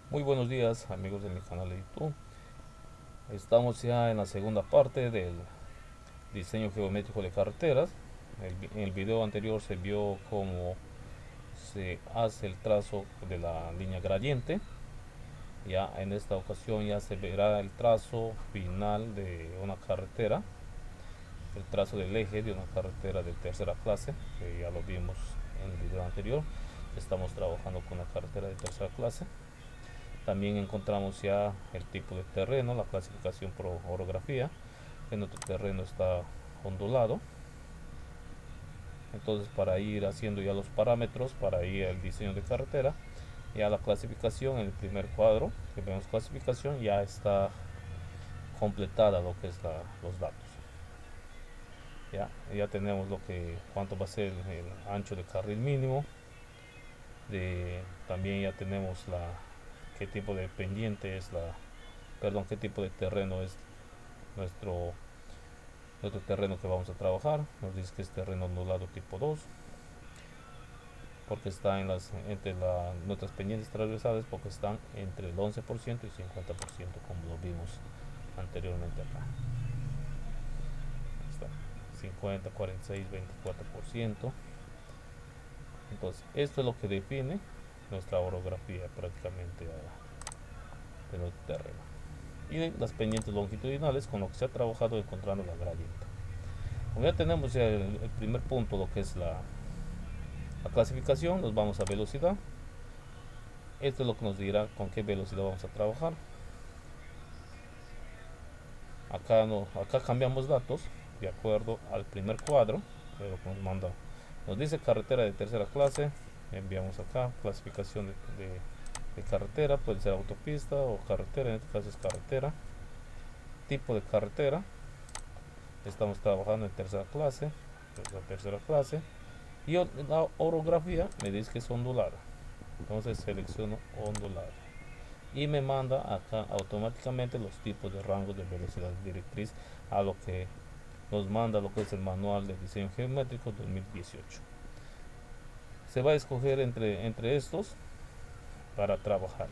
Muy buenos días amigos de mi canal de YouTube. Estamos ya en la segunda parte del diseño geométrico de carreteras. En el video anterior se vio cómo se hace el trazo de la línea gradiente. Ya en esta ocasión ya se verá el trazo final de una carretera, el trazo del eje de una carretera de tercera clase, que ya lo vimos en el video anterior. Estamos trabajando con una carretera de tercera clase. También encontramos ya el tipo de terreno, la clasificación por orografía, que nuestro terreno está ondulado. Entonces, para ir haciendo ya los parámetros para ir al diseño de carretera, ya la clasificación en el primer cuadro que vemos clasificación ya está completada lo que es los datos. Ya tenemos lo que cuánto va a ser el ancho de carril mínimo, también ya tenemos qué tipo de pendiente es qué tipo de terreno es nuestro otro terreno que vamos a trabajar. Nos dice que es terreno ondulado tipo 2 porque está entre nuestras pendientes transversales, porque están entre el 11% y 50%, como lo vimos anteriormente acá. Está 50, 46, 24%. Entonces esto es lo que define nuestra orografía prácticamente de nuestro terreno, y las pendientes longitudinales con lo que se ha trabajado encontrando la gradiente. Como ya tenemos ya el primer punto, lo que es la clasificación, nos vamos a velocidad. Esto es lo que nos dirá con qué velocidad vamos a trabajar. Acá, no, acá cambiamos datos de acuerdo al primer cuadro, que lo que nos manda. Nos dice carretera de tercera clase. Enviamos acá clasificación de carretera, puede ser autopista o carretera, en este caso es carretera. Tipo de carretera, estamos trabajando en tercera clase, es la tercera clase. Y la orografía me dice que es ondulada, entonces selecciono ondulada y me manda acá automáticamente los tipos de rangos de velocidad directriz a lo que nos manda lo que es el manual de diseño geométrico 2018. Se va a escoger entre estos para trabajar.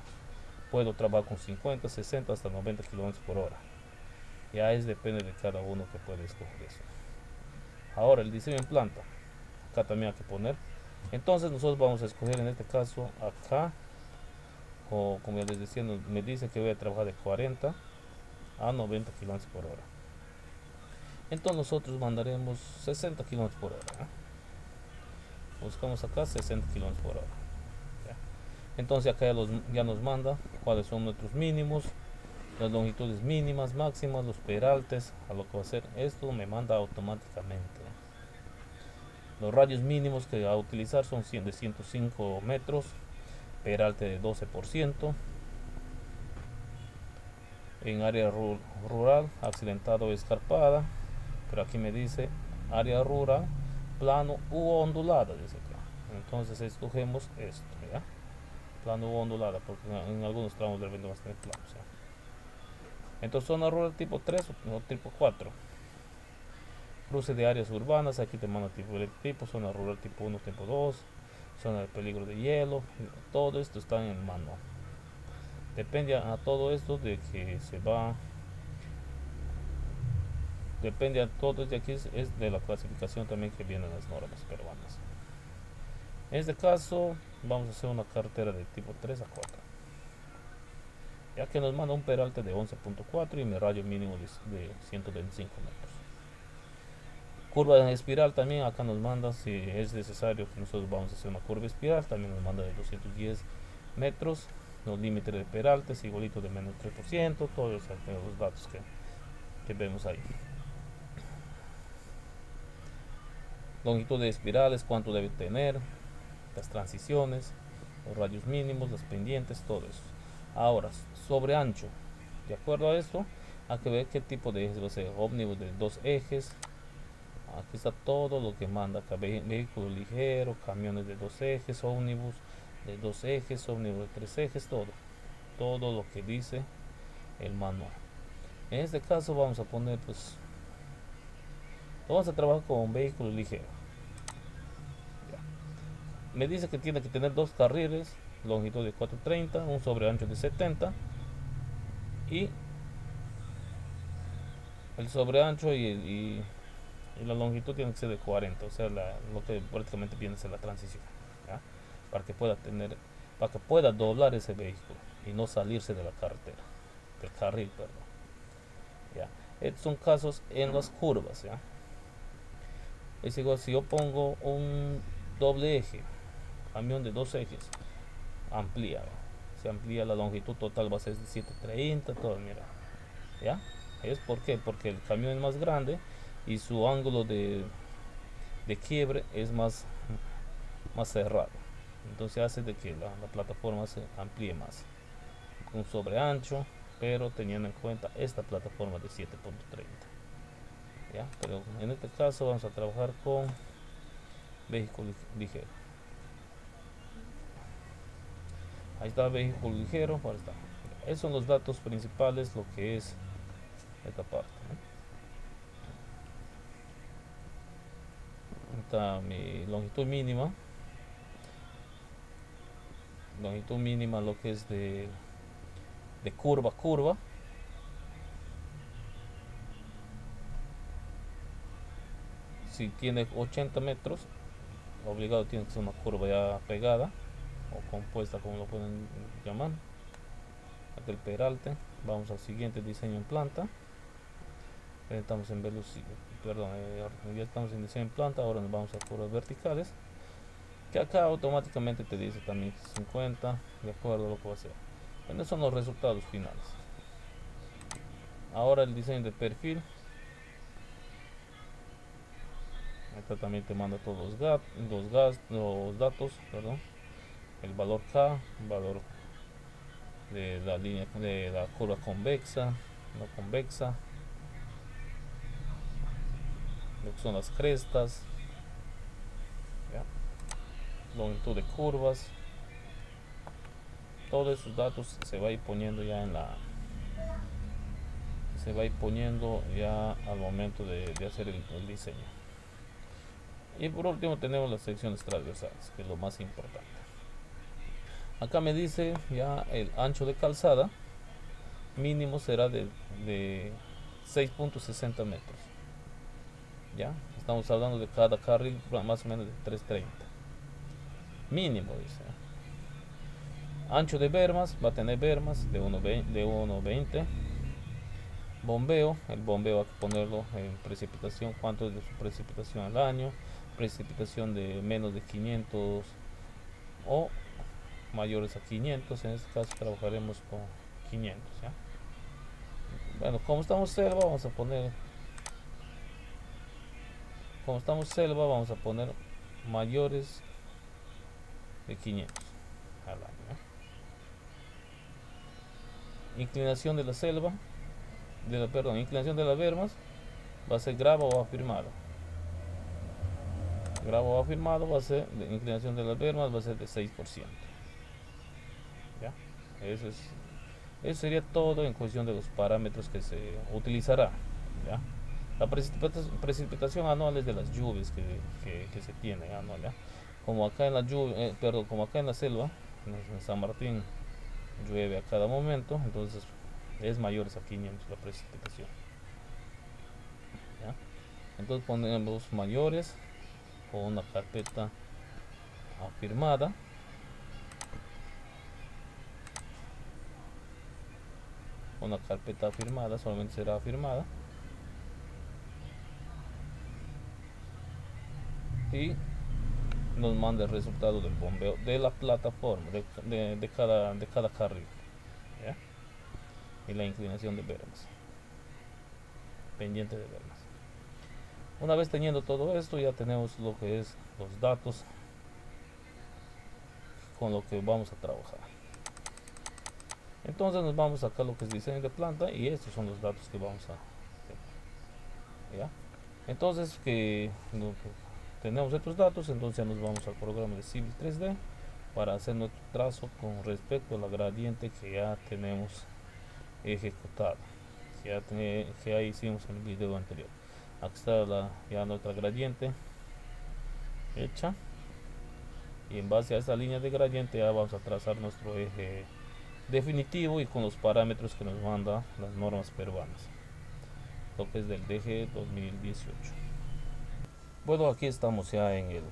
Puedo trabajar con 50, 60 hasta 90 km por hora. Ya depende de cada uno que puede escoger eso. Ahora el diseño en planta, acá también hay que poner. Entonces nosotros vamos a escoger en este caso acá, o como ya les decía, me dice que voy a trabajar de 40 a 90 km por hora. Entonces nosotros mandaremos 60 km por hora. Buscamos acá 60 km por hora. ¿Ya? Entonces acá ya nos manda cuáles son nuestros mínimos, las longitudes mínimas, máximas, los peraltes. A lo que va a hacer esto me manda automáticamente. Los radios mínimos que va a utilizar son de 105 metros, peralte de 12%. En área rural, accidentado o escarpada, pero aquí me dice área rural, plano u ondulada, dice acá. Entonces escogemos esto, ¿ya? Plano u ondulada, porque en algunos tramos del viento va a tener planos, ¿ya? Entonces zona rural tipo 3 o tipo 4. Cruce de áreas urbanas, aquí te manda tipo, zona rural tipo 1, tipo 2, zona de peligro de hielo, todo esto está en el manual. Depende a todo esto de que se va, depende a todo de aquí, es de la clasificación también que vienen las normas peruanas. En este caso vamos a hacer una carretera de tipo 3 a 4, ya que nos manda un peralte de 11.4 y mi radio mínimo de 125 metros. Curva en espiral también acá nos manda, si es necesario que nosotros vamos a hacer una curva espiral, también nos manda de 210 metros. Los límites de peraltes igualito de menos 3%, todos los datos que vemos ahí. Longitud de espirales, cuánto debe tener, las transiciones, los radios mínimos, las pendientes, todo eso. Ahora, sobre ancho, de acuerdo a esto, hay que ver qué tipo de ejes va a ser. Ómnibus de 2 ejes, aquí está todo lo que manda acá: vehículo ligero, camiones de 2 ejes, ómnibus de 2 ejes, ómnibus de 3 ejes, todo lo que dice el manual. En este caso vamos a poner, pues, vamos a trabajar con un vehículo ligero. Me dice que tiene que tener 2 carriles longitud de 430, un sobreancho de 70 y el sobreancho y la longitud tiene que ser de 40, o sea, lo que prácticamente viene a ser la transición, ¿ya? Para que pueda tener, para que pueda doblar ese vehículo y no salirse de la carretera, del carril, perdón, ¿ya? Estos son casos en las curvas, ¿ya? Es igual si yo pongo un doble eje, camión de dos ejes, amplía, ¿no? Se amplía la longitud total, va a ser de 730, todo, mira, ¿ya? ¿Es por qué? Porque el camión es más grande y su ángulo de quiebre es más cerrado. Entonces hace de que la plataforma se amplíe más. Un sobreancho, pero teniendo en cuenta esta plataforma de 7.30. ¿Ya? Pero en este caso vamos a trabajar con vehículo ligero. Ahí está vehículo ligero. Ahora está. Esos son los datos principales, lo que es esta parte, ¿no? Está mi longitud mínima lo que es de curva a curva. Si tiene 80 metros, obligado tiene que ser una curva ya pegada o compuesta, como lo pueden llamar. Aquí el peralte. Vamos al siguiente diseño en planta. Estamos en velocidad, perdón, ya estamos en diseño en planta. Ahora nos vamos a curvas verticales, que acá automáticamente te dice también 50 de acuerdo a lo que va a ser. Bueno, son los resultados finales. Ahora el diseño de perfil. Esta también te manda todos los datos, perdón, el valor K, valor de la línea de la curva convexa, no convexa, lo que son las crestas, ¿ya? Longitud de curvas, todos esos datos se va a ir poniendo ya se va a ir poniendo ya al momento de hacer el diseño. Y por último tenemos las secciones transversales, que es lo más importante. Acá me dice ya el ancho de calzada mínimo será de 6.60 metros. Ya estamos hablando de cada carril más o menos de 330 mínimo, dice. Ancho de bermas, va a tener bermas de 1.20. Bombeo, el bombeo hay que ponerlo en precipitación, cuánto es de su precipitación al año, precipitación de menos de 500 o mayores a 500, en este caso trabajaremos con 500, ¿ya? Bueno, como estamos selva, vamos a poner mayores de 500 al año, ¿eh? Inclinación de la selva, inclinación de las bermas va a ser grava o afirmado. Grava o afirmado va a ser, de inclinación de las bermas va a ser de 6%. ¿Ya? Eso sería todo en cuestión de los parámetros que se utilizará, ¿ya? La precipitación anual es de las lluvias que se tienen anual, ¿ya? Como acá en la como acá en la selva, en San Martín llueve a cada momento, entonces es mayor a 500 la precipitación, ¿ya? Entonces ponemos mayores o una carpeta afirmada. Una carpeta afirmada solamente será afirmada y nos manda el resultado del bombeo de la plataforma de cada carril, ¿ya? Y la inclinación de bermas, pendiente de bermas. Una vez teniendo todo esto, ya tenemos lo que es los datos con lo que vamos a trabajar. Entonces nos vamos acá a lo que es diseño de planta y estos son los datos que vamos a tener, ¿ya? Entonces que tenemos estos datos, entonces ya nos vamos al programa de Civil 3D para hacer nuestro trazo con respecto a la gradiente que ya tenemos ejecutado, que ya hicimos en el video anterior. Aquí está ya nuestra gradiente hecha y en base a esa línea de gradiente ya vamos a trazar nuestro eje definitivo y con los parámetros que nos manda las normas peruanas, lo que es del DG 2018. Bueno, aquí estamos ya en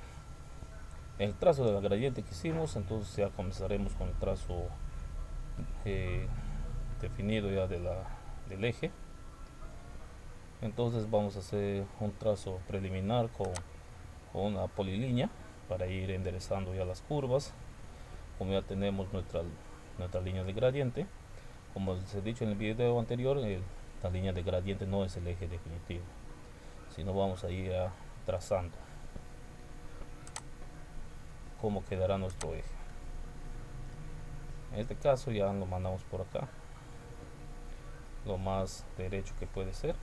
el trazo de la gradiente que hicimos, entonces ya comenzaremos con el trazo eh, definido ya del eje. Entonces vamos a hacer un trazo preliminar con una polilínea para ir enderezando ya las curvas. Como ya tenemos nuestra línea de gradiente, como les he dicho en el video anterior, la línea de gradiente no es el eje definitivo, sino vamos a ir trazando cómo quedará nuestro eje. En este caso ya lo mandamos por acá lo más derecho que puede ser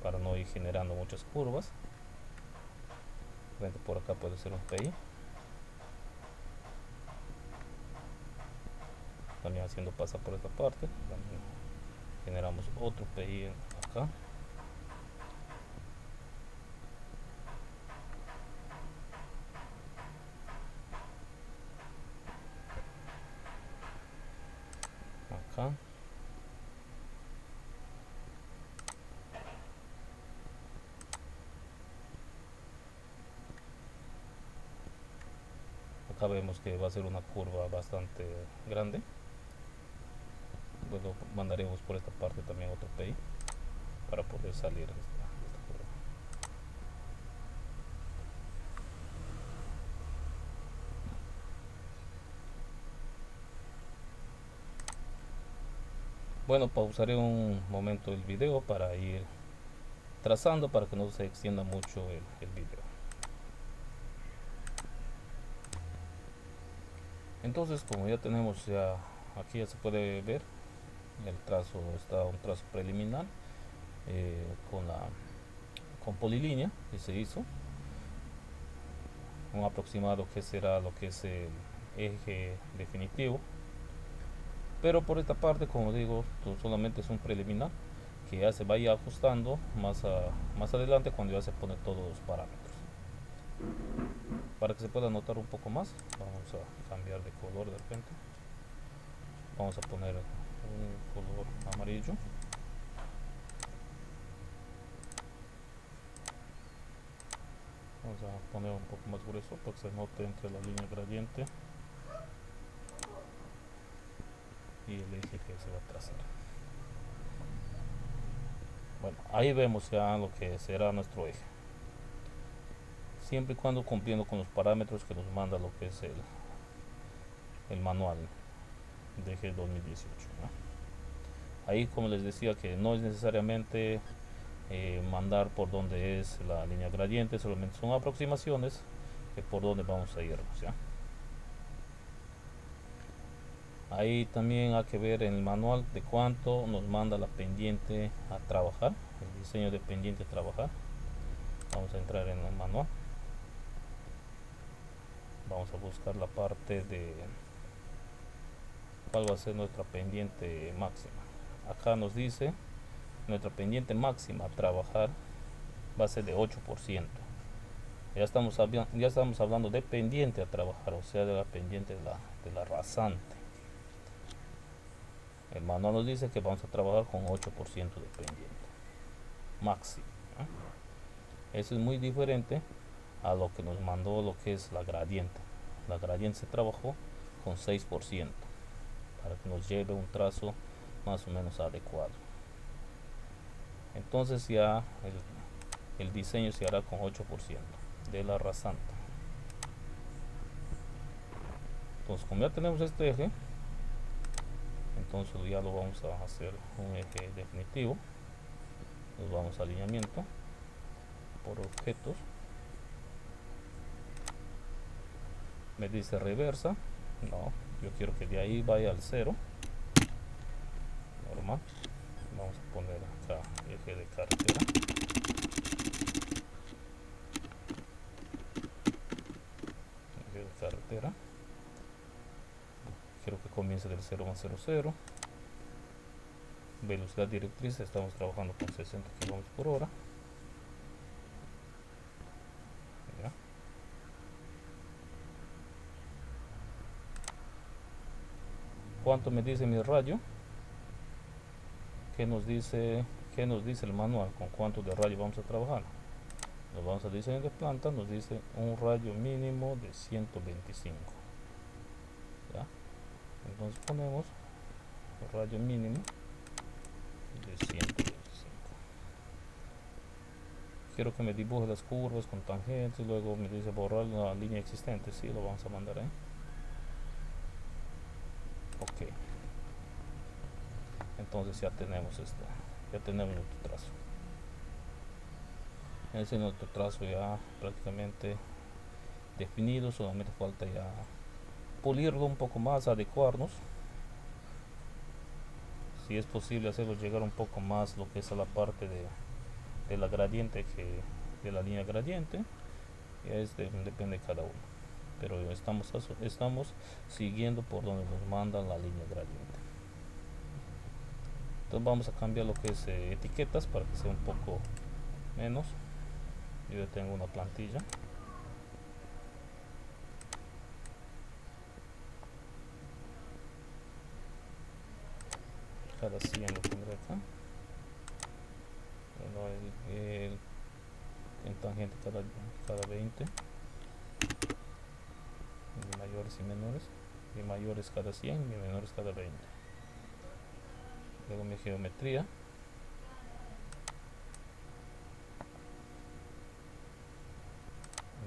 para no ir generando muchas curvas. Por acá puede ser un PI, también haciendo pasar por esta parte, también generamos otro PI acá. Acá. Acá vemos que va a ser una curva bastante grande. Luego mandaremos por esta parte también otro PI para poder salir de esta curva. Bueno, pausaré un momento el video para ir trazando para que no se extienda mucho el video. Entonces, como ya tenemos aquí ya se puede ver el trazo, está un trazo preliminar con polilínea que se hizo, un aproximado que será lo que es el eje definitivo. Pero por esta parte, como digo, solamente es un preliminar que ya se vaya ajustando más adelante cuando ya se pone todos los parámetros. Para que se pueda notar un poco más, vamos a cambiar de color de repente. Vamos a poner un color amarillo. Vamos a poner un poco más grueso para que se note entre la línea gradiente y el eje que se va a trazar. Bueno, ahí vemos ya lo que será nuestro eje, siempre y cuando cumpliendo con los parámetros que nos manda lo que es el manual de G 2018, ¿no? Ahí, como les decía, que no es necesariamente mandar por donde es la línea gradiente, solamente son aproximaciones de por donde vamos a irnos, ¿ya? Ahí también hay que ver en el manual de cuánto nos manda la pendiente a trabajar, el diseño de pendiente a trabajar. Vamos a entrar en el manual, vamos a buscar la parte de cuál va a ser nuestra pendiente máxima. Acá nos dice nuestra pendiente máxima a trabajar va a ser de 8%. Ya estamos hablando de pendiente a trabajar, o sea, de la pendiente de la rasante. El manual nos dice que vamos a trabajar con 8% de pendiente máximo, ¿eh? Eso es muy diferente a lo que nos mandó lo que es la gradiente. La gradiente se trabajó con 6% para que nos lleve un trazo más o menos adecuado. Entonces ya el diseño se hará con 8% de la rasante. Entonces, como ya tenemos este eje, entonces ya lo vamos a hacer un eje definitivo. Nos vamos a alineamiento por objetos, me dice reversa, no, yo quiero que de ahí vaya al 0, normal. Vamos a poner acá eje de carretera, quiero que comience del 0 más 0,0. Velocidad directriz, estamos trabajando con 60 km por hora. ¿Ya? cuánto me dice mi rayo, qué nos dice el manual, con cuánto de rayo vamos a trabajar. Nos vamos a diseño de planta, nos dice un rayo mínimo de 125. ¿Ya? Entonces ponemos el rayo mínimo de 125. Quiero que me dibuje las curvas con tangentes, luego me dice borrar la línea existente, sí, lo vamos a mandar ahí. Ok, entonces ya tenemos esto, ya tenemos nuestro trazo. Ese es nuestro trazo ya prácticamente definido, solamente falta ya pulirlo un poco más, adecuarnos. Si es posible hacerlo llegar un poco más lo que es a la parte de la gradiente, que de la línea gradiente, ya depende de cada uno, pero estamos siguiendo por donde nos mandan la línea gradiente. Entonces vamos a cambiar lo que es etiquetas para que sea un poco menos. Yo ya tengo una plantilla. Cada 100 lo pondré acá. Bueno, en tangente cada 20. De mayores y menores. De mayores cada 100 y menores cada 20. Luego mi geometría.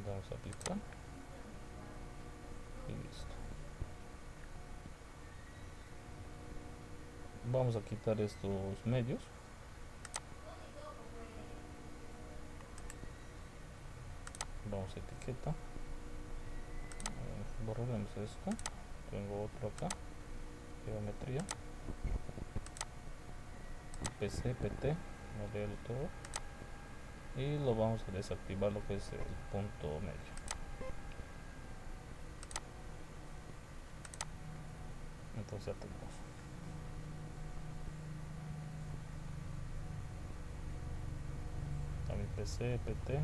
Vamos a aplicar. Y listo. Vamos a quitar estos medios. Vamos a etiqueta. Borraremos esto. Tengo otro acá. Geometría. PC, PT. Modelo todo. Y lo vamos a desactivar lo que es el punto medio. Entonces ya tenemos. A mi PC, PT.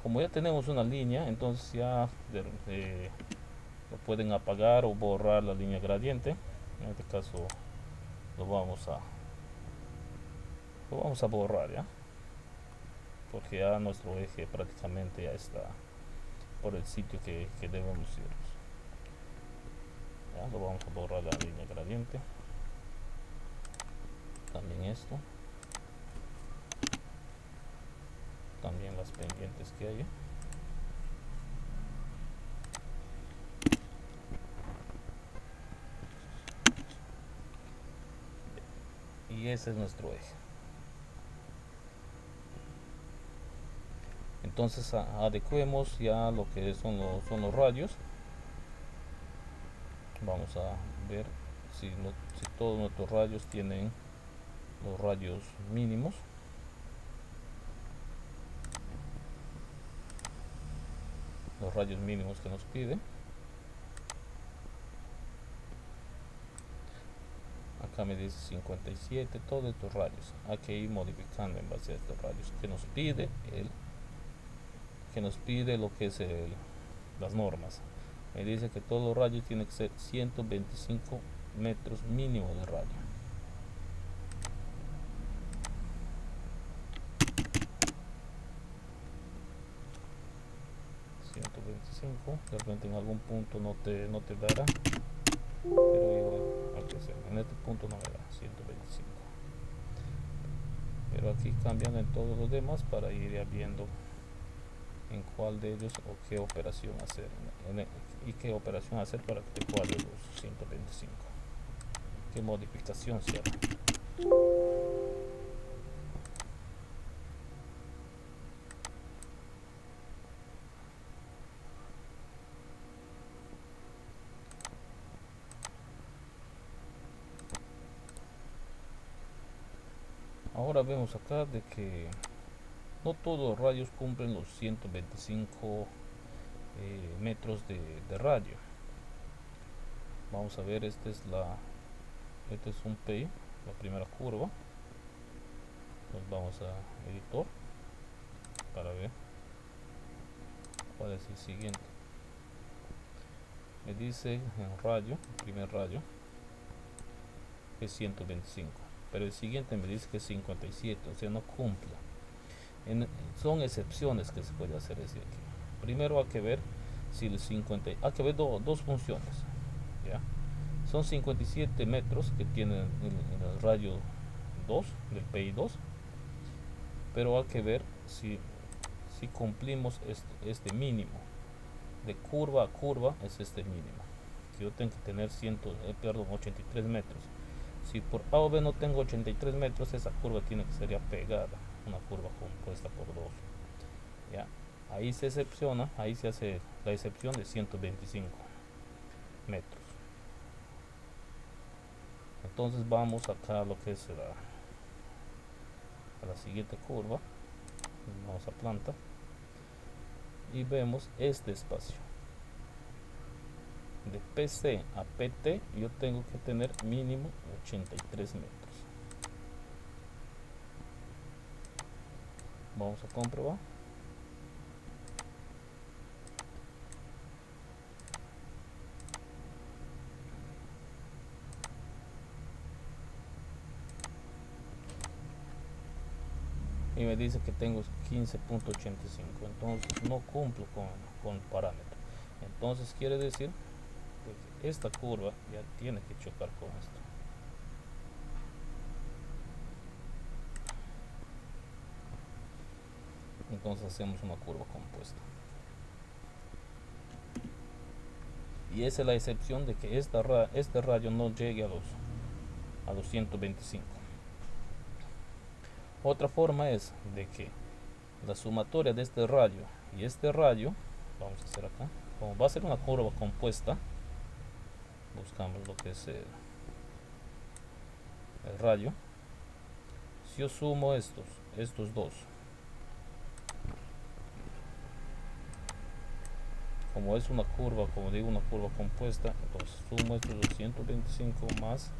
Como ya tenemos una línea, entonces ya lo pueden apagar o borrar la línea gradiente. En este caso lo vamos a borrar ya, porque ya nuestro eje prácticamente ya está por el sitio que debemos ir. Ya lo vamos a borrar la línea gradiente, también esto, también las pendientes que hay. Y ese es nuestro eje. Entonces adecuemos ya lo que son los radios. Vamos a ver si todos nuestros radios tienen los radios mínimos. Los radios mínimos que nos pide. Acá me dice 57, todos estos radios. Hay que ir modificando en base a estos radios que nos pide lo que es las normas. Me dice que todos los radios tienen que ser 125 metros mínimo de radio. De repente en algún punto no te dará, pero igual en este punto no me da 125, pero aquí cambian en todos los demás para ir viendo en cuál de ellos o qué operación hacer y qué operación hacer para que te cuadre los 125, qué modificación se hará. Ahora vemos acá de que no todos los radios cumplen los 125 metros de radio. Vamos a ver, este es un PI, la primera curva. Nos vamos a editor para ver. ¿Cuál es el siguiente? Me dice en radio, el primer radio, que es 125, pero el siguiente me dice que es 57, o sea, no cumple. Son excepciones que se puede hacer ese aquí. Primero hay que ver si el 50, hay que ver dos funciones, ¿ya? Son 57 metros que tienen el radio 2 del PI2, pero hay que ver si cumplimos este mínimo de curva a curva. Es este mínimo que yo tengo que tener 83 metros. Si por A o B no tengo 83 metros, esa curva tiene que ser ya pegada, una curva compuesta por 2, ¿ya? Ahí se excepciona, ahí se hace la excepción de 125 metros. Entonces vamos acá a lo que es a la siguiente curva, vamos a planta y vemos este espacio de PC a PT. Yo tengo que tener mínimo 83 metros. Vamos a comprobar. Y me dice que tengo 15.85, entonces no cumplo con el parámetro. Entonces quiere decir que esta curva ya tiene que chocar con esto. Entonces hacemos una curva compuesta. Y esa es la excepción de que este radio no llegue a los 125. Otra forma es de que la sumatoria de este radio y este radio, vamos a hacer acá, como va a ser una curva compuesta, buscamos lo que es el radio. Si yo sumo estos dos, como es una curva, como digo, una curva compuesta, entonces sumo estos 225 más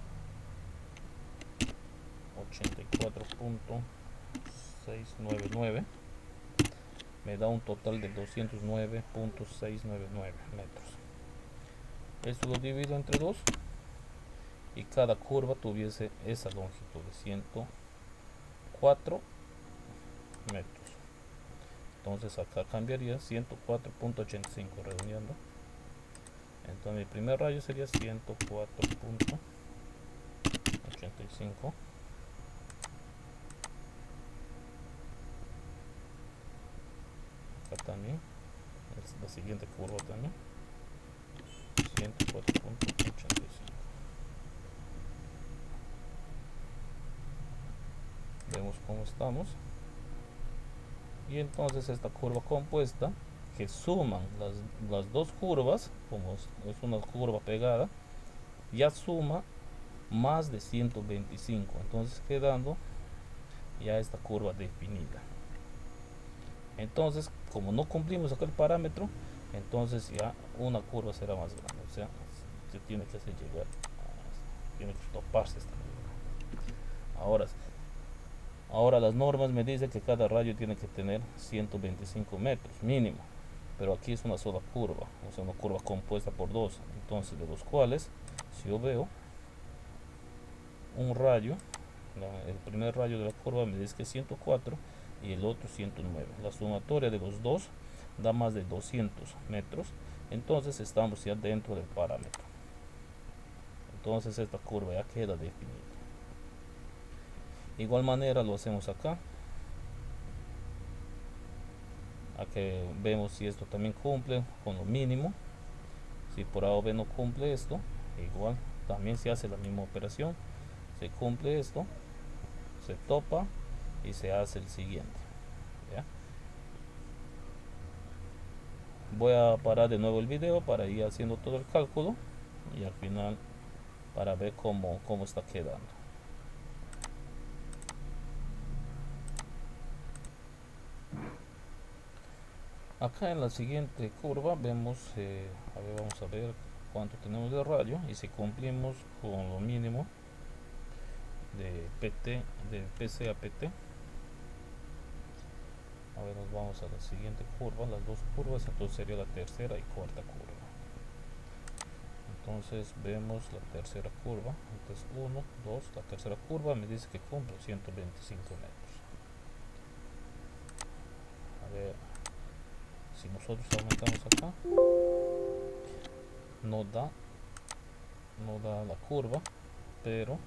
84.699, me da un total de 209.699 metros. Esto lo divido entre 2 y cada curva tuviese esa longitud de 104 metros. Entonces acá cambiaría 104.85 redondeando. Entonces mi primer rayo sería 104.85. Acá también la siguiente curva también 104.85. Vemos cómo estamos. Y entonces esta curva compuesta, que suman las dos curvas, como es una curva pegada, ya suma más de 125, entonces quedando ya esta curva definida. Entonces, como no cumplimos aquel parámetro, entonces ya una curva será más grande, o sea, se tiene que hacer llegar, tiene que toparse esta curva. Ahora las normas me dicen que cada radio tiene que tener 125 metros mínimo, pero aquí es una sola curva, o sea, una curva compuesta por dos, entonces de los cuales, si yo veo un radio, el primer radio de la curva me dice que es 104 y el otro 109, la sumatoria de los dos da más de 200 metros, entonces estamos ya dentro del parámetro. Entonces esta curva ya queda definida. De igual manera lo hacemos acá, a que vemos si esto también cumple con lo mínimo. Si por A o B no cumple esto, igual también se hace la misma operación, se cumple esto, se topa y se hace el siguiente, ¿ya? Voy a parar de nuevo el video para ir haciendo todo el cálculo y al final para ver cómo está quedando. Acá en la siguiente curva vemos, vamos a ver cuánto tenemos de radio y si cumplimos con lo mínimo de PT, de PC a PT. A ver, nos vamos a la siguiente curva, las dos curvas, entonces sería la tercera y cuarta curva. Entonces vemos la tercera curva, entonces 1, 2, la tercera curva me dice que cumple 125 metros. A ver, si nosotros aumentamos acá, no da la curva, pero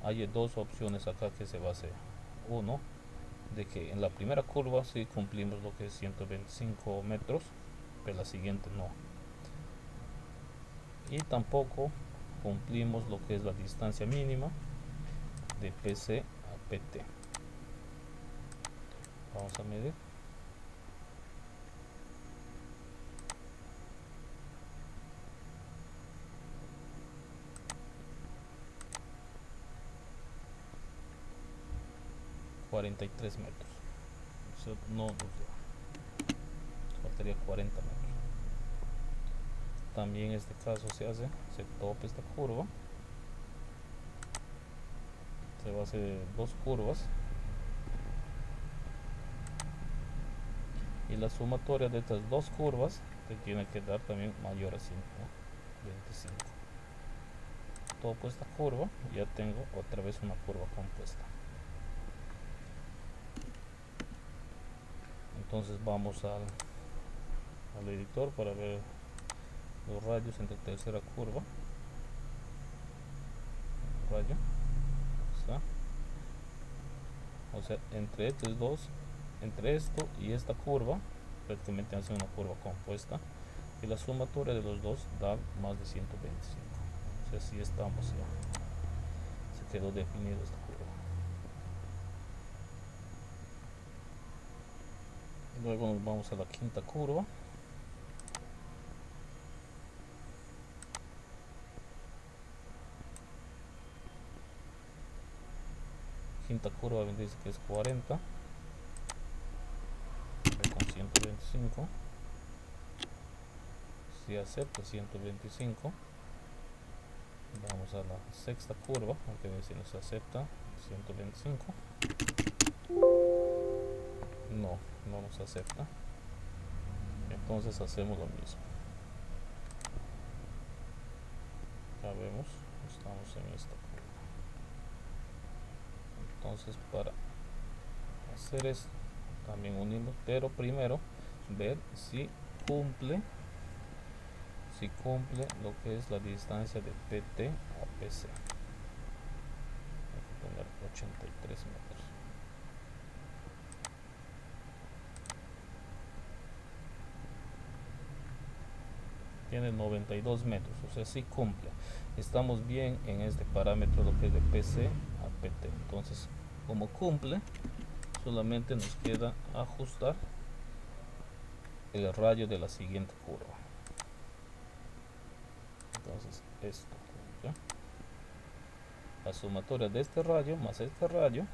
hay dos opciones acá que se va a hacer. Uno, de que en la primera curva sí cumplimos lo que es 125 metros, pero la siguiente no. Y tampoco cumplimos lo que es la distancia mínima de PC a PT. Vamos a medir. $43 metros. Eso no nos da. Faltaría 40 metros. También en este caso se topa esta curva. Se va a hacer dos curvas. Y la sumatoria de estas dos curvas te tiene que dar también mayor a 125. Topo esta curva y ya tengo otra vez una curva compuesta. Entonces vamos al editor para ver los radios entre tercera curva. Rayo. O sea, entre estos dos, entre esto y esta curva, prácticamente hace una curva compuesta. Y la sumatoria de los dos da más de 125. O sea, si estamos ya. Se quedó definido esta curva. Luego nos vamos a la quinta curva. Quinta curva me dice que es 40 con 125. Si acepta 125, vamos a la sexta curva, aunque si nos acepta 125. No nos acepta. Entonces hacemos lo mismo. Ya vemos, estamos en esta curva. Entonces para hacer esto también unimos, pero primero ver si cumple lo que es la distancia de PT a PC. Hay que poner 83 metros. Tiene 92 metros, o sea, sí cumple. Estamos bien en este parámetro, lo que es de PC a PT. Entonces, como cumple, solamente nos queda ajustar el radio de la siguiente curva. Entonces, esto cumple. La sumatoria de este radio más este radio,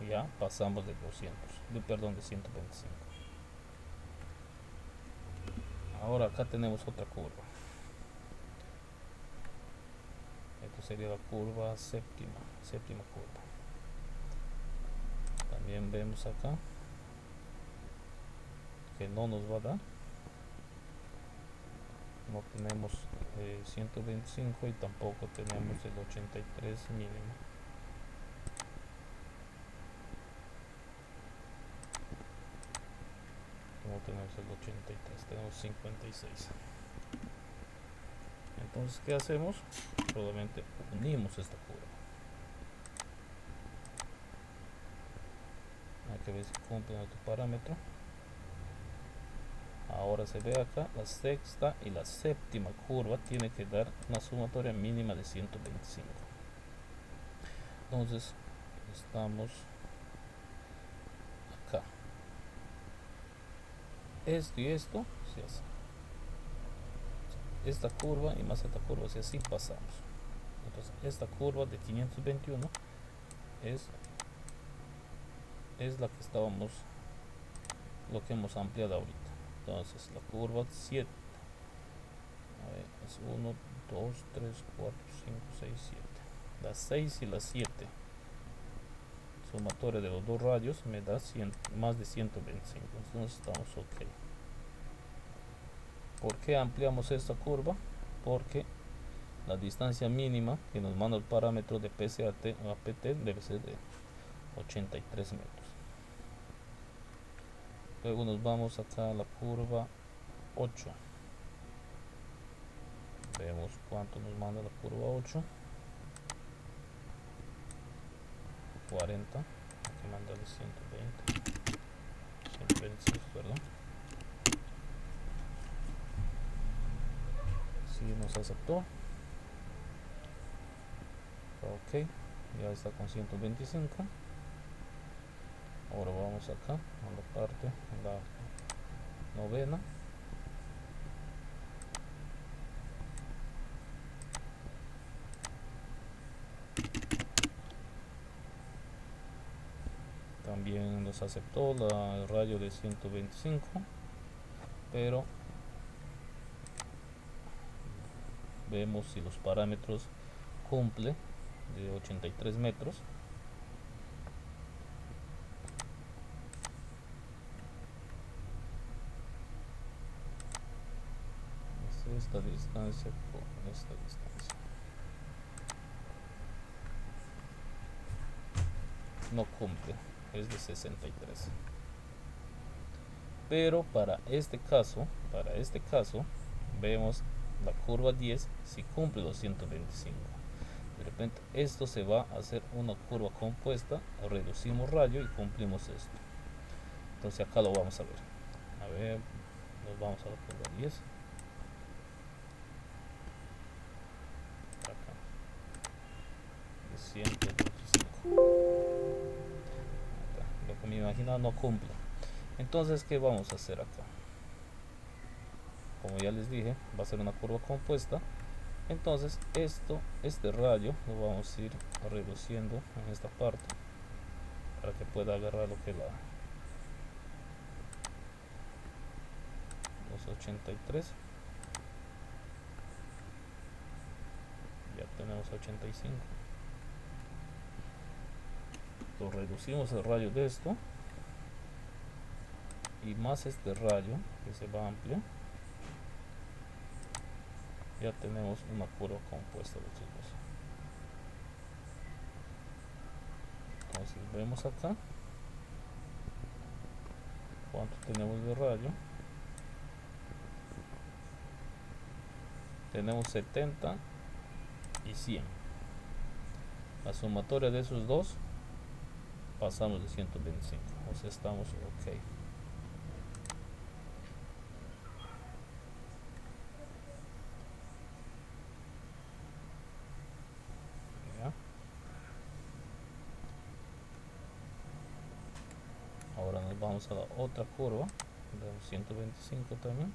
ya pasamos de 125. Ahora acá tenemos otra curva. Esto sería la curva séptima curva. También vemos acá que no nos va a dar. No tenemos 125 y tampoco tenemos el 83 mínimo. No tenemos el 83, tenemos 56. Entonces, ¿qué hacemos? Solamente unimos esta curva. Hay que ver si cumple nuestro parámetro. Ahora se ve acá la sexta y la séptima curva tiene que dar una sumatoria mínima de 125. Entonces estamos acá. Esto y esto se hace. Esta curva y más esta curva, si así pasamos. Entonces esta curva de 521 es la que estábamos, lo que hemos ampliado ahorita. Entonces la curva 7, a ver, es 1, 2, 3, 4, 5, 6, 7. Las 6 y las 7 sumatoria de los dos radios me da más de 125, entonces estamos ok. ¿Por qué ampliamos esta curva? Porque la distancia mínima que nos manda el parámetro de PCAT a PT debe ser de 83 metros. Luego nos vamos acá a la curva 8. Vemos cuánto nos manda la curva 8. 40. Aquí manda de 120. 126, perdón. Si nos aceptó. Ok, ya está con 125. Ahora vamos acá a la parte, en la novena. También nos aceptó el radio de 125, pero vemos si los parámetros cumple de 83 metros. Es esta distancia con esta distancia. No cumple, es de 63. Pero para este caso vemos la curva 10 si cumple los 125. De repente esto se va a hacer una curva compuesta, reducimos radio y cumplimos esto. Entonces acá lo vamos a ver. A ver, nos vamos a la curva 10. Acá, de 125. Acá, lo que me imaginaba no cumple. Entonces, ¿qué vamos a hacer acá? Como ya les dije, va a ser una curva compuesta. Entonces este radio lo vamos a ir reduciendo en esta parte para que pueda agarrar lo que es los 83. Ya tenemos 85. Lo reducimos el radio de esto y más este radio que se va amplio. Ya tenemos una curva compuesta de estos dos. Entonces vemos acá cuánto tenemos de radio. Tenemos 70 y 100. La sumatoria de esos dos pasamos de 125, o sea, estamos ok. ¿Ya? Ahora nos vamos a la otra curva de 125 también.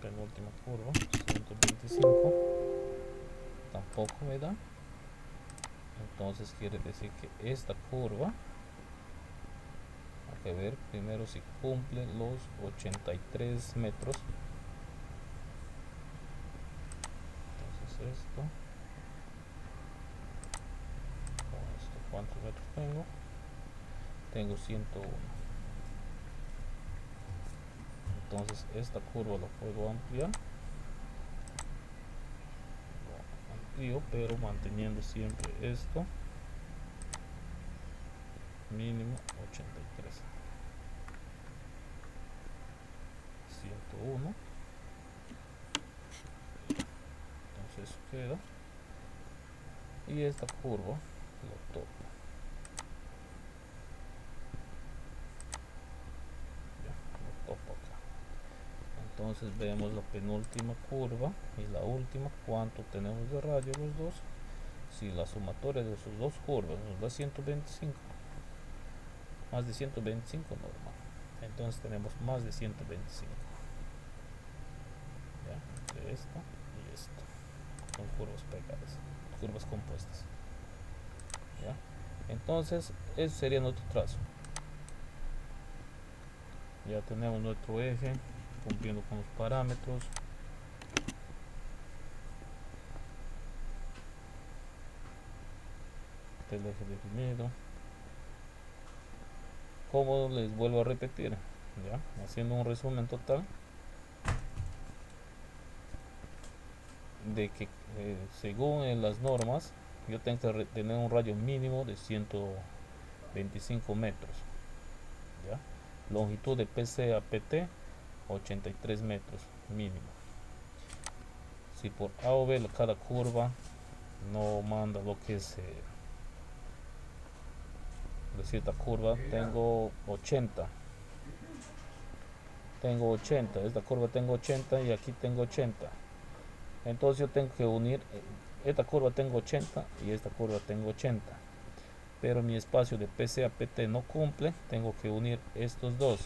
Penúltima curva, 125. Tampoco me da. Entonces quiere decir que esta curva, hay que ver primero si cumple los 83 metros. Entonces esto, ¿cuántos metros tengo? Tengo 101. Entonces esta curva la puedo ampliar. Pero manteniendo siempre esto mínimo 83, 101. Entonces eso queda y esta curva lo toco. Ya, lo toco acá. Entonces vemos la penúltima curva y la última, cuánto tenemos de radio los dos. Si la sumatoria de sus dos curvas nos da 125, más de 125 normal, entonces tenemos más de 125. ¿Ya? Entre esto y esto son curvas pegadas, curvas compuestas. ¿Ya? Entonces ese sería nuestro trazo. Ya tenemos nuestro eje cumpliendo con los parámetros. este es el eje definido. Como les vuelvo a repetir, ya haciendo un resumen total de que según en las normas yo tengo que tener un radio mínimo de 125 metros, ¿ya? Longitud de PC a PT 83 metros mínimo. Si por A o B cada curva no manda lo que es de cierta curva, tengo 80, esta curva tengo 80 y aquí tengo 80, entonces yo tengo que unir esta curva tengo 80 y esta curva tengo 80, pero mi espacio de PC a PT no cumple, tengo que unir estos dos,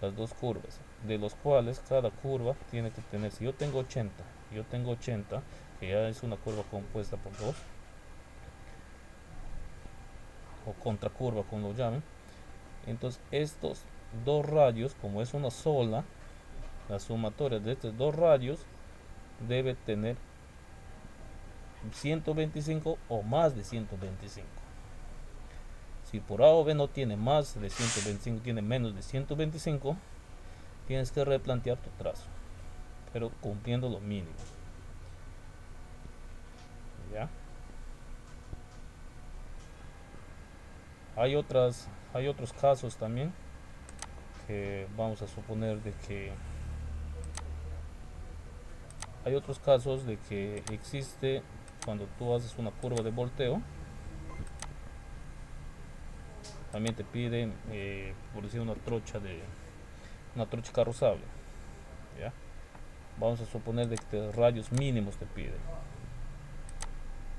las dos curvas, de los cuales cada curva tiene que tener, si yo tengo 80, que ya es una curva compuesta por dos, o contracurva como lo llamen, entonces estos dos radios, como es una sola, la sumatoria de estos dos radios debe tener 125 o más de 125. Si por A o B no tiene más de 125, tiene menos de 125, tienes que replantear tu trazo, pero cumpliendo lo mínimo. ¿Ya? Hay otros casos también que vamos a suponer de que hay otros casos de que existe cuando tú haces una curva de volteo, también te piden por decir una trocha carrozable, ¿ya? Vamos a suponer de que radios mínimos te piden.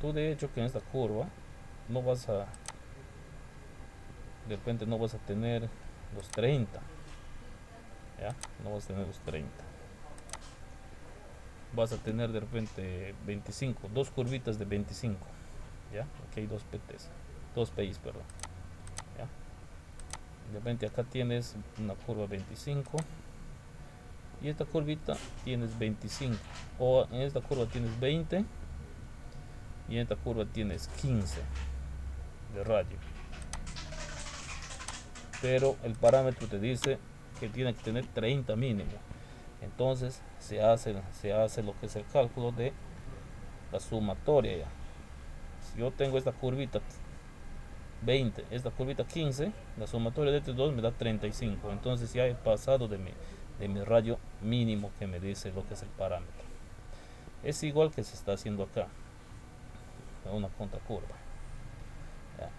Tú de hecho que en esta curva no vas a, de repente no vas a tener los 30, ¿ya? No vas a tener los 30, vas a tener de repente 25, dos curvitas de 25, ¿ya? Aquí hay dos PTs, dos PIs, perdón, ¿ya? De repente acá tienes una curva 25 y esta curvita tienes 25, o en esta curva tienes 20 y en esta curva tienes 15 de radio, pero el parámetro te dice que tiene que tener 30 mínimo. Entonces se hace lo que es el cálculo de la sumatoria. Ya, si yo tengo esta curvita 20, esta curvita 15, la sumatoria de estos dos me da 35, entonces ya he pasado de mi radio mínimo que me dice lo que es el parámetro. Es igual que se está haciendo acá, una contracurva. Ya.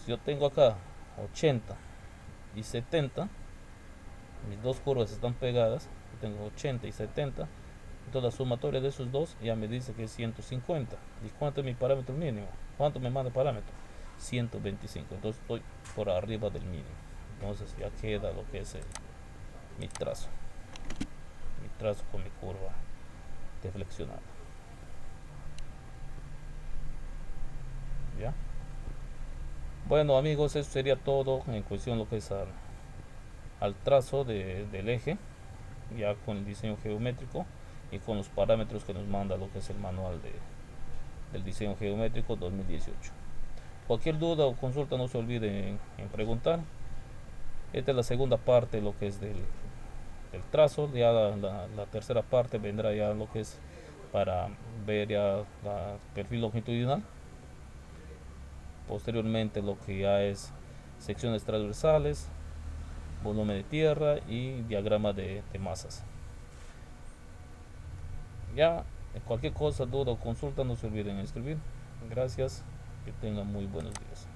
Si yo tengo acá 80 y 70, mis dos curvas están pegadas, tengo 80 y 70, entonces la sumatoria de esos dos ya me dice que es 150. ¿Y cuánto es mi parámetro mínimo? ¿Cuánto me manda el parámetro? 125, entonces estoy por arriba del mínimo, entonces ya queda lo que es mi trazo con mi curva deflexionada. ¿Ya? Bueno amigos, eso sería todo en cuestión lo que es al trazo del eje, ya con el diseño geométrico y con los parámetros que nos manda lo que es el manual del diseño geométrico 2018. Cualquier duda o consulta no se olviden en preguntar. Esta es la segunda parte lo que es del trazo, ya la tercera parte vendrá ya lo que es para ver ya la perfil longitudinal, posteriormente lo que ya es secciones transversales, volumen de tierra y diagrama de masas. Ya cualquier cosa, duda o consulta no se olviden escribir. Gracias, que tengan muy buenos días.